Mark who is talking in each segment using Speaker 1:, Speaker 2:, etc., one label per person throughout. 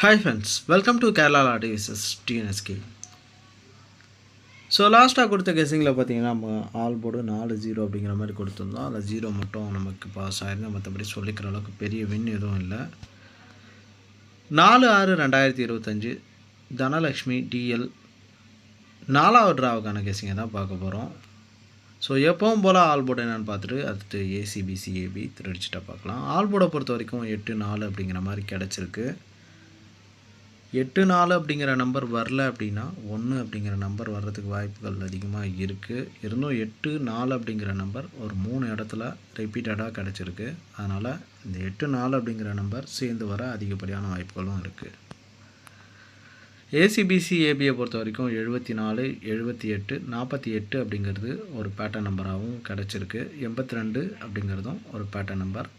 Speaker 1: Hi friends, welcome to Kerala Law Devices TNSK. So லாஸ்ட்டாக கொடுத்த கெஸிங்கில் பார்த்தீங்கன்னா நம்ம ஆல் போர்டு 4-0 அப்படிங்கிற மாதிரி கொடுத்துருந்தோம். அதில் 0 மட்டும் நமக்கு பாஸ் ஆயிருந்தோம். மற்றபடி சொல்லிக்கிற அளவுக்கு பெரிய வின் எதுவும் இல்லை. 4-6-2025 தனலக்ஷ்மி டிஎல் 4வது ட்ராவுக்கான கெஸிங்கை தான் பார்க்க போகிறோம். ஸோ எப்பவும் போல் ஆல் போர்டு என்னென்னு பார்த்துட்டு அடுத்து ஏசிபிசிஏபி திருடிச்சிட்டா பார்க்கலாம். ஆல் போர்டை பொறுத்த வரைக்கும் 8-4 அப்படிங்கிற மாதிரி கிடச்சிருக்கு. 8-4 அப்படிங்கிற நம்பர் வரல அப்படின்னா 1 அப்படிங்கிற நம்பர் வர்றதுக்கு வாய்ப்புகள் அதிகமாக இருக்குது. இருந்தும் 8-4 அப்படிங்கிற நம்பர் ஒரு 3 இடத்துல ரிப்பீட்டடாக கிடச்சிருக்கு. அதனால் இந்த 8-4 அப்படிங்கிற நம்பர் சேர்ந்து வர அதிகப்படியான வாய்ப்புகளும் இருக்குது. ஏசிபிசி ஏபியை பொறுத்த வரைக்கும் 74, 78, 48 அப்படிங்கிறது ஒரு பேட்டர்ன் நம்பராகவும் கிடச்சிருக்கு. 82 அப்படிங்கிறதும் ஒரு பேட்டர்ன் நம்பர்.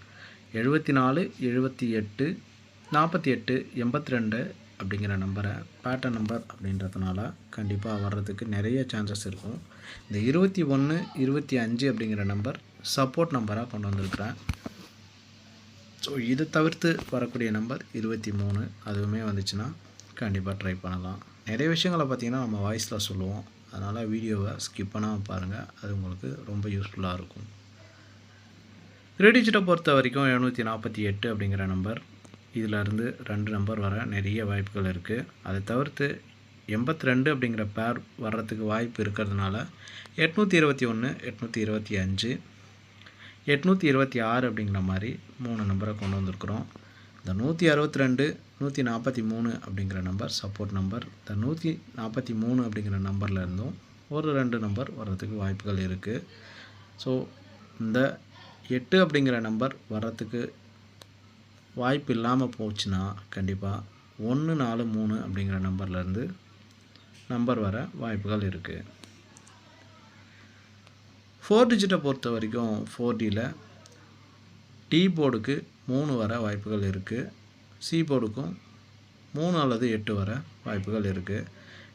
Speaker 1: 74, 78, 48, 82 அப்படிங்கிற நம்பரை பேட்டர்ன் நம்பர் அப்படின்றதுனால கண்டிப்பாக வர்றதுக்கு நிறைய சான்சஸ் இருக்கும். இந்த 21, 25 அப்படிங்கிற நம்பர் சப்போர்ட் நம்பராக கொண்டு வந்திருக்கிறேன். ஸோ இது தவிர்த்து வரக்கூடிய நம்பர் 23 அதுவுமே வந்துச்சுன்னா கண்டிப்பாக ட்ரை பண்ணலாம். நிறைய விஷயங்களை பார்த்திங்கன்னா நம்ம வாய்ஸில் சொல்லுவோம். அதனால் வீடியோவை ஸ்கிப் பண்ணாமல் பாருங்கள். அது உங்களுக்கு ரொம்ப யூஸ்ஃபுல்லாக இருக்கும். கிரெடிட்டை பொறுத்த வரைக்கும் 748 அப்படிங்கிற நம்பர், இதிலேருந்து 2 நம்பர் வர நிறைய வாய்ப்புகள் இருக்குது. அதை தவிர்த்து 82 அப்படிங்கிற பேர் வர்றதுக்கு வாய்ப்பு இருக்கிறதுனால 821, 825, 826 அப்படிங்கிற மாதிரி 3 நம்பரை கொண்டு வந்திருக்கிறோம். இந்த 162, 143 அப்படிங்கிற நம்பர் சப்போர்ட் நம்பர். இந்த 143 அப்படிங்கிற நம்பரில் இருந்தும் ஒரு 2 நம்பர் வர்றதுக்கு வாய்ப்புகள் இருக்குது. ஸோ இந்த 8 அப்படிங்கிற நம்பர் வர்றதுக்கு வாய்ப்பு இல்லாமல் போச்சுன்னா கண்டிப்பாக 143 அப்படிங்கிற நம்பர்லேருந்து நம்பர் வர வாய்ப்புகள் இருக்குது. 4 டிஜிட்டை பொறுத்த வரைக்கும் 4Dயில் டி போர்டுக்கு 3 வர வாய்ப்புகள் இருக்குது. சி போர்டுக்கும் 3 அல்லது 8 வர வாய்ப்புகள் இருக்குது.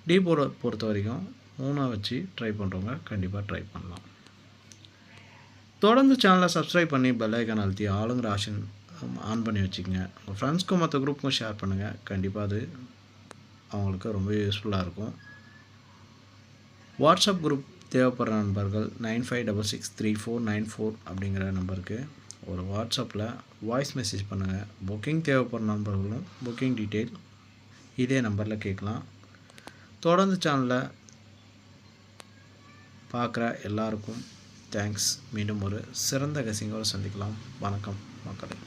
Speaker 1: டி போர்டை பொறுத்த வரைக்கும் 3 வச்சு ட்ரை பண்ணுறவங்க கண்டிப்பாக ட்ரை பண்ணலாம். தொடர்ந்து சேனலை சப்ஸ்கிரைப் பண்ணி பெல் ஐக்கான் அழுத்தி ஆளுங்கிற ஆப்ஷன் ஆன் பண்ணி வச்சுக்கோங்க. உங்கள் ஃப்ரெண்ட்ஸ்க்கும் மற்ற குரூப்புக்கும் ஷேர் பண்ணுங்கள். கண்டிப்பாக அது அவங்களுக்கு ரொம்ப யூஸ்ஃபுல்லாக இருக்கும். வாட்ஸ்அப் குரூப் தேவைப்படுற நண்பர்கள் 95663494 அப்படிங்கிற நம்பருக்கு ஒரு வாட்ஸ்அப்பில் வாய்ஸ் மெசேஜ் பண்ணுங்கள். புக்கிங் தேவைப்படுற நண்பர்களும் புக்கிங் டீட்டெயில் இதே நம்பரில் கேட்கலாம். தொடர்ந்து சேனலை பார்க்குற எல்லாருக்கும் தேங்க்ஸ். மீண்டும் ஒரு சிறந்த கெஸிங்கோடு சந்திக்கலாம். வணக்கம் மக்களே.